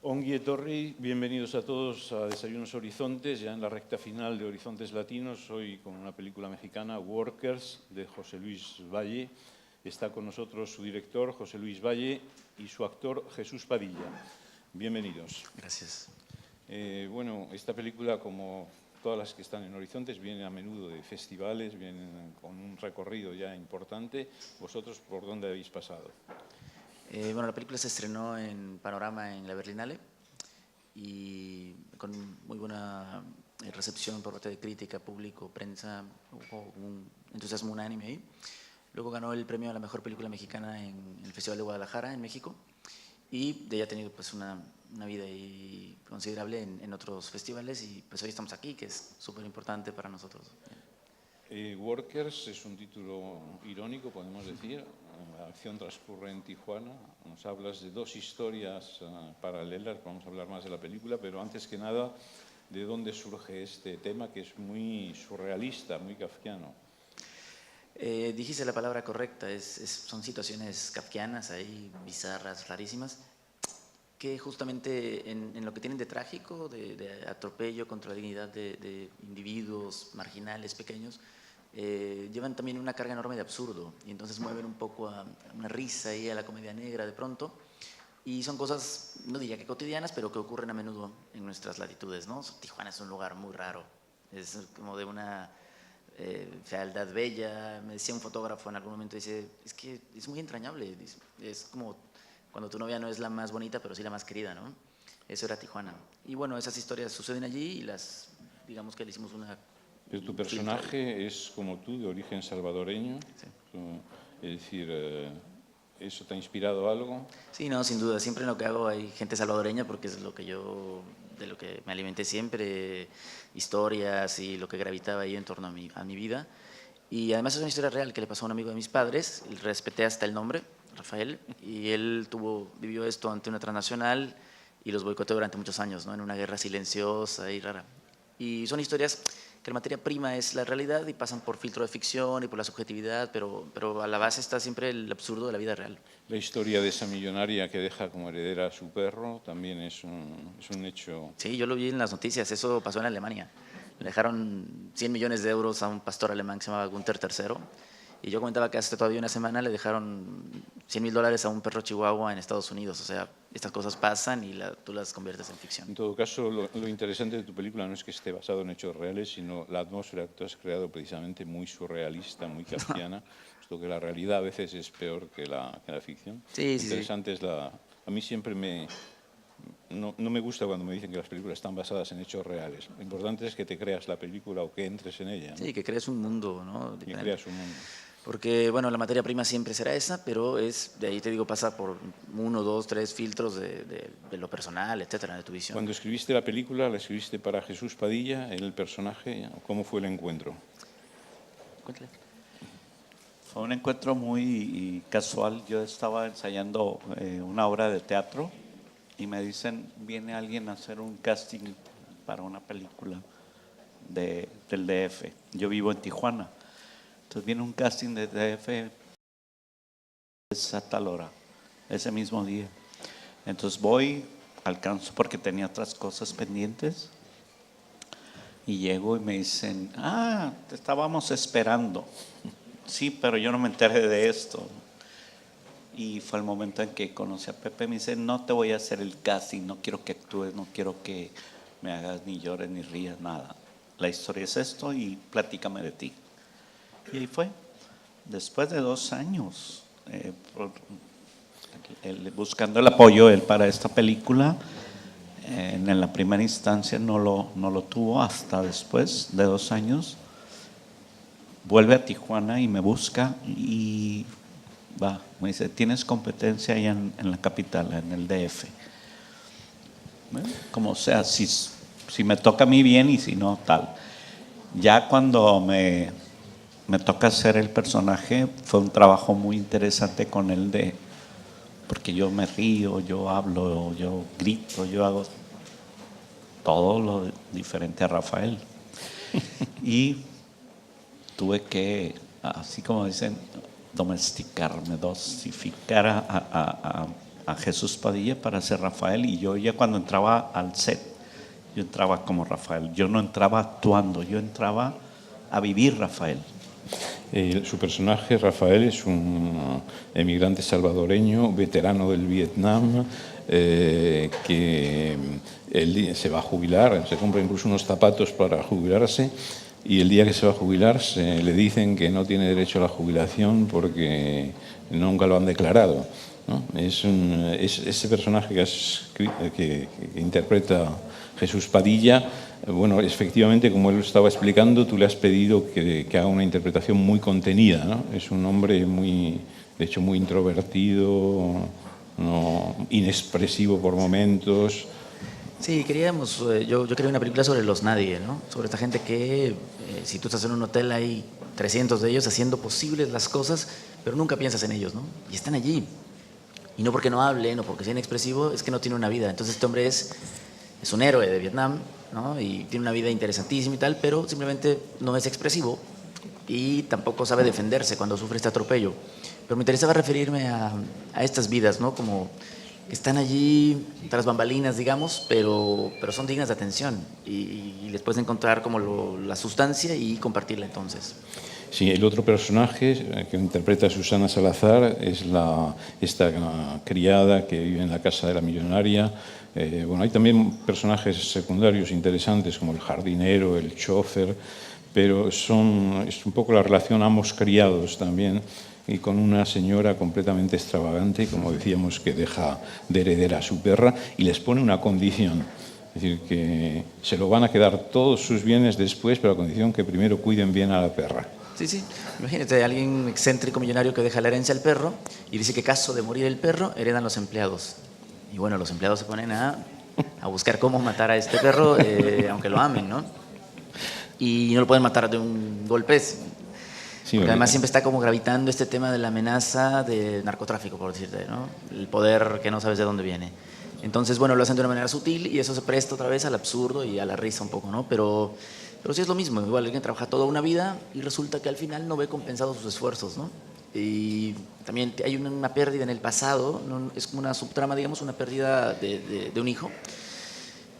Ongi Etorri, bienvenidos a todos a Desayunos Horizontes, ya en la recta final de Horizontes Latinos, hoy con una película mexicana, Workers, de José Luis Valle. Está con nosotros su director, José Luis Valle, y su actor, Jesús Padilla. Bienvenidos. Gracias. Bueno, esta película, como todas las que están en Horizontes, viene a menudo de festivales, vienen con un recorrido ya importante. ¿Vosotros por dónde habéis pasado? Bueno, la película se estrenó en Panorama en la Berlinale y con muy buena recepción por parte de crítica, público, prensa, hubo un entusiasmo unánime ahí. Luego ganó el premio a la mejor película mexicana en el Festival de Guadalajara, en México, y de ella ha tenido pues una vida ahí considerable en otros festivales y pues hoy estamos aquí, que es súper importante para nosotros. Workers es un título irónico, podemos decir. La acción transcurre en Tijuana. Nos hablas de dos historias paralelas, vamos a hablar más de la película, pero antes que nada, ¿de dónde surge este tema que es muy surrealista, muy kafkiano? Dijiste la palabra correcta, son situaciones kafkianas, ahí bizarras, rarísimas, que justamente en lo que tienen de trágico, de atropello contra la dignidad de individuos marginales, pequeños, llevan también una carga enorme de absurdo y entonces mueven un poco a una risa y a la comedia negra de pronto, y son cosas, no diría que cotidianas, pero que ocurren a menudo en nuestras latitudes, ¿no? Tijuana es un lugar muy raro, es como de una fealdad bella. Me decía un fotógrafo en algún momento, dice, es que es muy entrañable, es como cuando tu novia no es la más bonita, pero sí la más querida, ¿no? Eso era Tijuana. Y bueno, esas historias suceden allí y digamos que le hicimos una... Pero tu personaje es como tú, de origen salvadoreño. Sí. Es decir, ¿eso te ha inspirado algo? Sí, no, sin duda. Siempre en lo que hago hay gente salvadoreña porque es de lo que me alimenté siempre, historias y lo que gravitaba ahí en torno a mi vida. Y además es una historia real que le pasó a un amigo de mis padres, respeté hasta el nombre, Rafael, y él vivió esto ante una transnacional y los boicoteó durante muchos años, ¿no? En una guerra silenciosa y rara. Y son historias que la materia prima es la realidad y pasan por filtro de ficción y por la subjetividad, pero a la base está siempre el absurdo de la vida real. La historia de esa millonaria que deja como heredera a su perro también es un hecho... Sí, yo lo vi en las noticias, eso pasó en Alemania. Le dejaron 100 millones de euros a un pastor alemán que se llamaba Gunther III. Y yo comentaba que hace todavía una semana le dejaron $100,000 a un perro chihuahua en Estados Unidos. O sea, estas cosas pasan y tú las conviertes en ficción. En todo caso, lo interesante de tu película no es que esté basado en hechos reales, sino la atmósfera que tú has creado precisamente muy surrealista, muy kafkiana, puesto que la realidad a veces es peor que la ficción. Sí, Lo interesante es A mí siempre no me gusta cuando me dicen que las películas están basadas en hechos reales. Lo importante es que te creas la película o que entres en ella, ¿no? Sí, que crees un mundo, ¿no? Que creas un mundo. Porque, bueno, la materia prima siempre será esa, pero de ahí te digo, pasa por 1, 2, 3 filtros de lo personal, etcétera, de tu visión. Cuando escribiste la película, ¿la escribiste para Jesús Padilla, el personaje? ¿Cómo fue el encuentro? Cuéntale. Fue un encuentro muy casual. Yo estaba ensayando una obra de teatro y me dicen, viene alguien a hacer un casting para una película del DF. Yo vivo en Tijuana. Entonces viene un casting de DF a tal hora, ese mismo día. Entonces voy, alcanzo porque tenía otras cosas pendientes y llego y me dicen, te estábamos esperando. Sí, pero yo no me enteré de esto. Y fue el momento en que conocí a Pepe. Me dice, no te voy a hacer el casting, no quiero que actúes, no quiero que me hagas ni llores ni rías, nada. La historia es esto y platícame de ti. Y ahí fue. Después de 2 años buscando el apoyo él para esta película, en la primera instancia no lo tuvo. Hasta después de 2 años vuelve a Tijuana y me busca y me dice, tienes competencia allá en la capital, en el DF. Bueno, como sea, si me toca a mí bien y si no, tal. Ya cuando me toca hacer el personaje, fue un trabajo muy interesante con él porque yo me río, yo hablo, yo grito, yo hago todo lo diferente a Rafael. Y tuve que, así como dicen, domesticarme, dosificar a Jesús Padilla para ser Rafael, y yo ya cuando entraba al set, yo entraba como Rafael, yo no entraba actuando, yo entraba a vivir Rafael. Su personaje, Rafael, es un emigrante salvadoreño, veterano del Vietnam, que se va a jubilar, se compra incluso unos zapatos para jubilarse, y el día que se va a jubilar le dicen que no tiene derecho a la jubilación porque nunca lo han declarado, ¿no? Ese personaje que interpreta Jesús Padilla, bueno, efectivamente, como él lo estaba explicando, tú le has pedido que haga una interpretación muy contenida, ¿no? Es un hombre de hecho, muy introvertido, ¿no? Inexpresivo por momentos. Sí, yo quería una película sobre los nadie, ¿no? Sobre esta gente que, si tú estás en un hotel, hay 300 de ellos haciendo posibles las cosas, pero nunca piensas en ellos, ¿no? Y están allí. Y no porque no hablen o porque sea inexpresivo, es que no tiene una vida. Entonces este hombre es un héroe de Vietnam, ¿no? Y tiene una vida interesantísima y tal, pero simplemente no es expresivo y tampoco sabe defenderse cuando sufre este atropello. Pero me interesaba referirme a estas vidas, ¿no? Como que están allí tras bambalinas, digamos, pero son dignas de atención y les puedes encontrar como la sustancia y compartirla entonces. Sí, el otro personaje que interpreta Susana Salazar es esta criada que vive en la casa de la millonaria. Bueno, hay también personajes secundarios interesantes como el jardinero, el chofer, pero es un poco la relación amos-criados también, y con una señora completamente extravagante, como decíamos, que deja de heredera a su perra y les pone una condición. Es decir, que se lo van a quedar todos sus bienes después, pero a condición que primero cuiden bien a la perra. Sí, sí. Imagínate, alguien excéntrico millonario que deja la herencia al perro y dice que caso de morir el perro, heredan los empleados. Y bueno, los empleados se ponen a buscar cómo matar a este perro, aunque lo amen, ¿no? Y no lo pueden matar de un golpe. Sí, porque además siempre está como gravitando este tema de la amenaza de narcotráfico, por decirte, ¿no? El poder que no sabes de dónde viene. Entonces, bueno, lo hacen de una manera sutil y eso se presta otra vez al absurdo y a la risa un poco, ¿no? Pero sí es lo mismo. Igual alguien trabaja toda una vida y resulta que al final no ve compensados sus esfuerzos, ¿no? Y también hay una pérdida en el pasado, ¿no? Es como una subtrama, digamos, una pérdida de un hijo.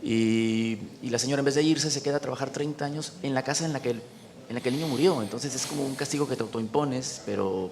Y la señora, en vez de irse, se queda a trabajar 30 años en la casa en la que el niño murió. Entonces es como un castigo que te autoimpones, pero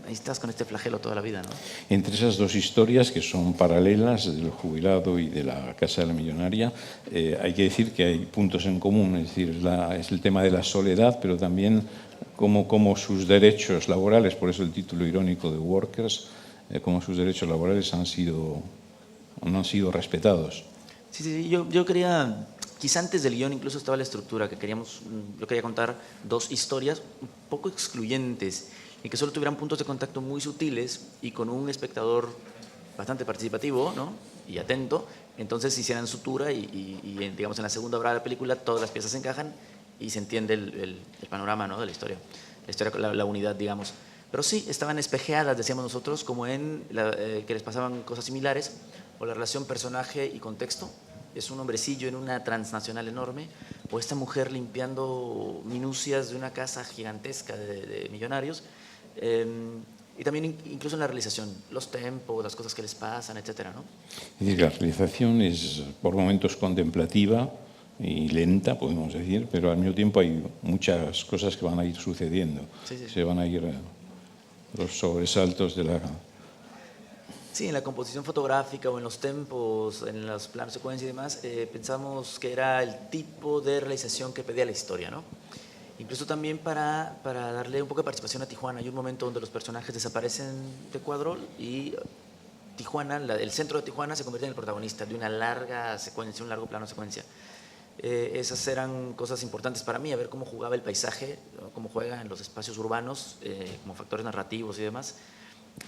ahí estás con este flagelo toda la vida, ¿no? Entre esas dos historias, que son paralelas, del jubilado y de la casa de la millonaria, hay que decir que hay puntos en común. Es decir, es el tema de la soledad, pero también cómo sus derechos laborales, por eso el título irónico de Workers, cómo sus derechos laborales no han sido respetados. Sí, sí, yo quería, quizá antes del guión incluso estaba la estructura, yo quería contar dos historias un poco excluyentes y que solo tuvieran puntos de contacto muy sutiles y con un espectador bastante participativo, ¿no? Y atento. Entonces hicieran sutura y digamos en la segunda hora de la película todas las piezas se encajan y se entiende el panorama, ¿no? De la historia, la unidad, digamos. Pero sí, estaban espejeadas, decíamos nosotros, como que les pasaban cosas similares, o la relación personaje y contexto. Es un hombrecillo en una transnacional enorme, o esta mujer limpiando minucias de una casa gigantesca de millonarios, y también incluso en la realización, los tempos, las cosas que les pasan, etcétera, ¿no? Es decir, la realización es por momentos contemplativa y lenta, podemos decir, pero al mismo tiempo hay muchas cosas que van a ir sucediendo. Sí, sí. Se van a ir los sobresaltos de la... Sí, en la composición fotográfica o en los tempos, en los planos secuencia y demás, pensamos que era el tipo de realización que pedía la historia, ¿no? Incluso también para darle un poco de participación a Tijuana. Hay un momento donde los personajes desaparecen de cuadro y Tijuana, el centro de Tijuana se convierte en el protagonista de una larga secuencia, un largo plano secuencia. Esas eran cosas importantes para mí, a ver cómo jugaba el paisaje, cómo juega en los espacios urbanos, como factores narrativos y demás.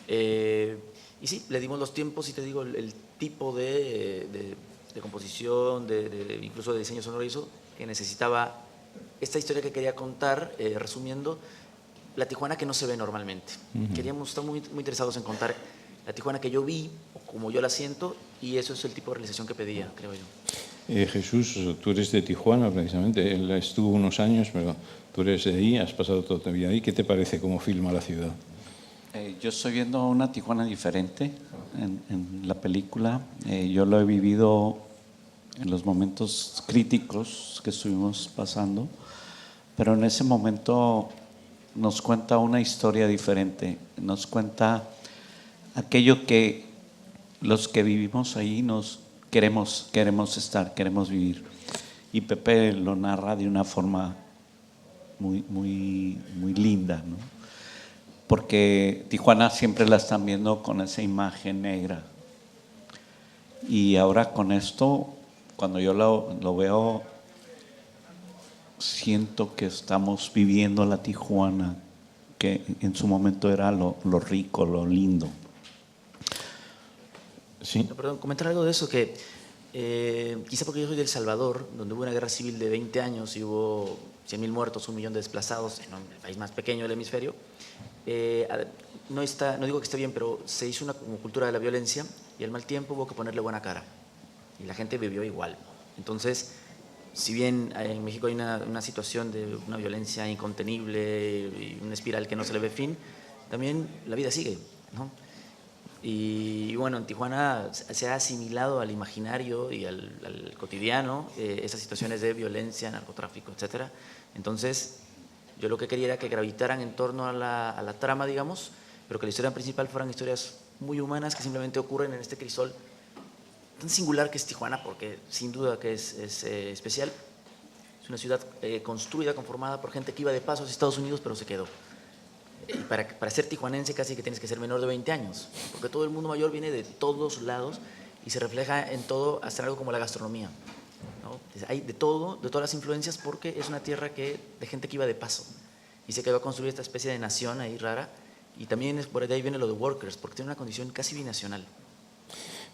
Y sí, le dimos los tiempos y te digo, el tipo de composición, incluso de diseño sonoro hizo, que necesitaba esta historia que quería contar, resumiendo, la Tijuana que no se ve normalmente. Queríamos estar muy, muy interesados en contar la Tijuana que yo vi, o como yo la siento, y eso es el tipo de realización que pedía, creo yo. Jesús, tú eres de Tijuana, precisamente. Él estuvo unos años, pero tú eres de ahí, has pasado toda tu vida ahí. ¿Qué te parece cómo filma la ciudad? Yo estoy viendo una Tijuana diferente en la película. Yo lo he vivido en los momentos críticos que estuvimos pasando, pero en ese momento nos cuenta una historia diferente, nos cuenta aquello que los que vivimos ahí nos queremos estar, queremos vivir. Y Pepe lo narra de una forma muy linda, ¿no? Porque Tijuana siempre la están viendo con esa imagen negra. Y ahora con esto, cuando yo lo veo, siento que estamos viviendo la Tijuana que en su momento era lo rico, lo lindo. Sí. No, perdón, comentar algo de eso, que quizá porque yo soy de El Salvador, donde hubo una guerra civil de 20 años y hubo 100.000 muertos, 1 millón de desplazados, en el país más pequeño del hemisferio. No digo que esté bien, pero se hizo una como cultura de la violencia y al mal tiempo hubo que ponerle buena cara. Y la gente vivió igual. Entonces, si bien en México hay una situación de una violencia incontenible y una espiral que no se le ve fin, también la vida sigue, ¿no? Y bueno, en Tijuana se ha asimilado al imaginario y al cotidiano esas situaciones de violencia, narcotráfico, etcétera. Entonces, yo lo que quería era que gravitaran en torno a la trama, digamos, pero que la historia principal fueran historias muy humanas que simplemente ocurren en este crisol tan singular que es Tijuana, porque sin duda que es especial. Es una ciudad construida, conformada por gente que iba de paso a Estados Unidos, pero se quedó. Y para ser tijuanense casi que tienes que ser menor de 20 años, porque todo el mundo mayor viene de todos lados y se refleja en todo, hasta en algo como la gastronomía, ¿no? Hay de todo, de todas las influencias, porque es una tierra de gente que iba de paso y se quedó a construir esta especie de nación ahí rara. Y también por ahí viene lo de Workers, porque tiene una condición casi binacional.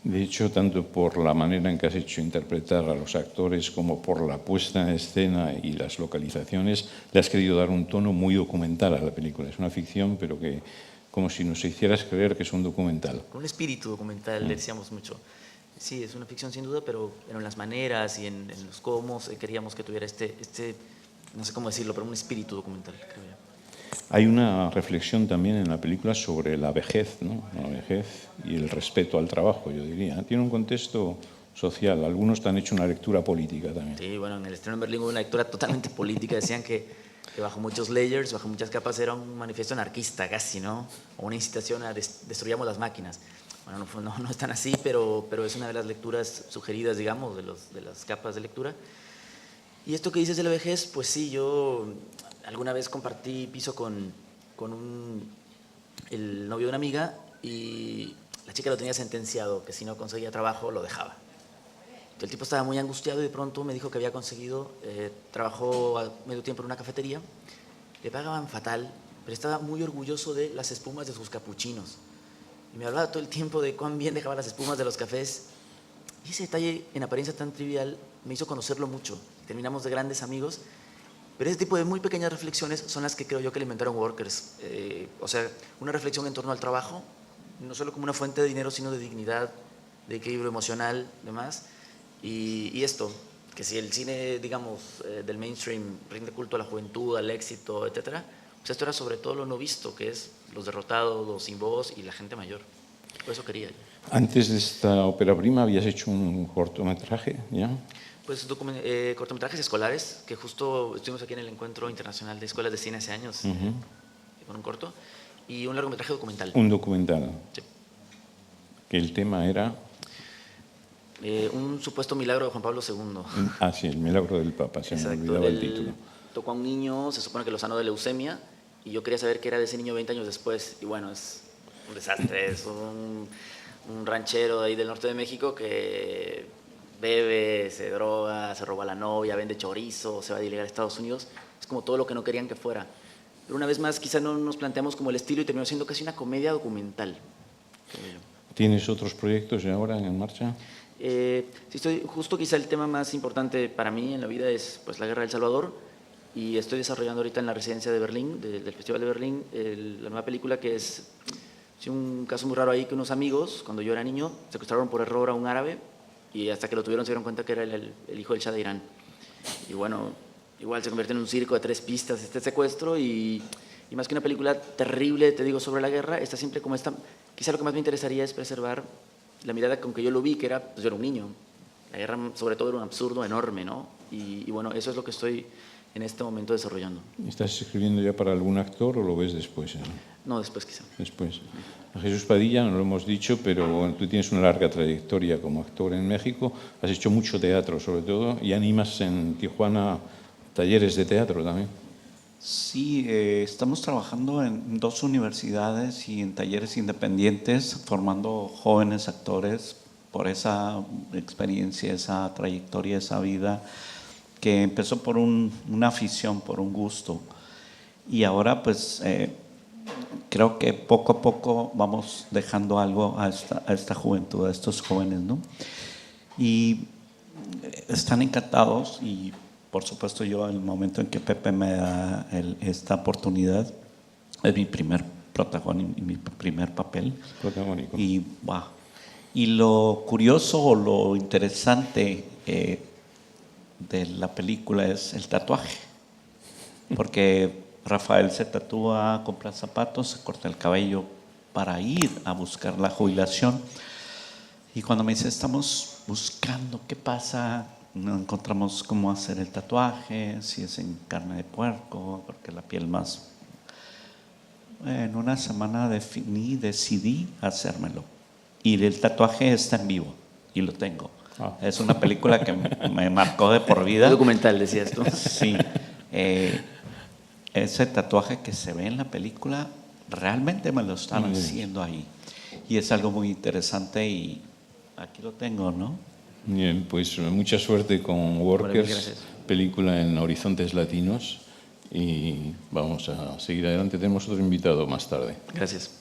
De hecho, tanto por la manera en que has hecho interpretar a los actores como por la puesta en escena y las localizaciones, le has querido dar un tono muy documental a la película. Es una ficción, pero que como si nos hicieras creer que es un documental. Con un espíritu documental, le decíamos mucho. Sí, es una ficción sin duda, pero en las maneras y en los cómo queríamos que tuviera no sé cómo decirlo, pero un espíritu documental, creo yo. Hay una reflexión también en la película sobre la vejez, ¿no? La vejez y el respeto al trabajo, yo diría. Tiene un contexto social. Algunos te han hecho una lectura política también. Sí, bueno, en el estreno en Berlín hubo una lectura totalmente política. Decían que bajo muchos layers, bajo muchas capas, era un manifiesto anarquista casi, ¿no? O una incitación a destruyamos las máquinas. Bueno, no es tan así, pero es una de las lecturas sugeridas, digamos, de las capas de lectura. Y esto que dices de la vejez, pues sí, yo alguna vez compartí piso con el novio de una amiga y la chica lo tenía sentenciado, que si no conseguía trabajo lo dejaba. Entonces, el tipo estaba muy angustiado y de pronto me dijo que había conseguido trabajo a medio tiempo en una cafetería. Le pagaban fatal, pero estaba muy orgulloso de las espumas de sus capuchinos. Y me hablaba todo el tiempo de cuán bien dejaba las espumas de los cafés. Y ese detalle, en apariencia tan trivial, me hizo conocerlo mucho. Terminamos de grandes amigos. Pero ese tipo de muy pequeñas reflexiones son las que creo yo que alimentaron Workers. O sea, una reflexión en torno al trabajo, no solo como una fuente de dinero, sino de dignidad, de equilibrio emocional, demás. Y esto, que si el cine, digamos, del mainstream rinde culto a la juventud, al éxito, etcétera, pues esto era sobre todo lo no visto, que es los derrotados, los sin voz y la gente mayor. Por eso quería yo. Antes de esta ópera prima habías hecho un cortometraje, ¿ya? Pues cortometrajes escolares, que justo estuvimos aquí en el Encuentro Internacional de Escuelas de Cine hace años, con un corto, y un largometraje documental. Un documental. Sí. Que el tema era... un supuesto milagro de Juan Pablo II. Ah, sí, el milagro del Papa, se me olvidaba el título. Tocó a un niño, se supone que lo sanó de leucemia, y yo quería saber qué era de ese niño 20 años después, y bueno, es un desastre, es un ranchero de ahí del norte de México que bebe, se droga, se roba a la novia, vende chorizo, se va a ilegal a Estados Unidos. Es como todo lo que no querían que fuera. Pero una vez más, quizá no nos planteamos como el estilo y terminó siendo casi una comedia documental. ¿Tienes otros proyectos ahora en marcha? Sí, justo quizá el tema más importante para mí en la vida es pues, la guerra de El Salvador, y estoy desarrollando ahorita en la residencia de Berlín, del Festival de Berlín, la nueva película que es un caso muy raro ahí, que unos amigos, cuando yo era niño, secuestraron por error a un árabe, y hasta que lo tuvieron se dieron cuenta que era el hijo del Shah de Irán. Y bueno, igual se convierte en un circo de 3 pistas este secuestro, y Y más que una película terrible, te digo, sobre la guerra, está siempre como esta... Quizá lo que más me interesaría es preservar la mirada con que yo lo vi, que era, pues yo era un niño. La guerra, sobre todo, era un absurdo enorme, ¿no? Y bueno, eso es lo que estoy en este momento desarrollando. ¿Estás escribiendo ya para algún actor o lo ves después? No, después quizá. Después. A Jesús Padilla, no lo hemos dicho, pero bueno, tú tienes una larga trayectoria como actor en México, has hecho mucho teatro sobre todo y animas en Tijuana talleres de teatro también. Sí, estamos trabajando en 2 universidades y en talleres independientes, formando jóvenes actores por esa experiencia, esa trayectoria, esa vida que empezó por una afición, por un gusto. Y ahora pues creo que poco a poco vamos dejando algo a esta juventud, a estos jóvenes, ¿no? Y están encantados y por supuesto yo en el momento en que Pepe me da esta oportunidad, es mi primer protagonista, mi primer papel. Protagónico. Y, wow. Y lo curioso o lo interesante de la película es el tatuaje, porque Rafael se tatúa, compra zapatos, se corta el cabello para ir a buscar la jubilación. Y cuando me dice, estamos buscando qué pasa, no encontramos cómo hacer el tatuaje, si es en carne de puerco, porque la piel más... En una semana decidí hacérmelo. Y el tatuaje está en vivo y lo tengo. Ah. Es una película que me marcó de por vida. Un documental, decías tú. Sí. Ese tatuaje que se ve en la película realmente me lo están haciendo ahí. Y es algo muy interesante y aquí lo tengo, ¿no? Bien, pues mucha suerte con Workers, película en Horizontes Latinos y vamos a seguir adelante. Tenemos otro invitado más tarde. Gracias.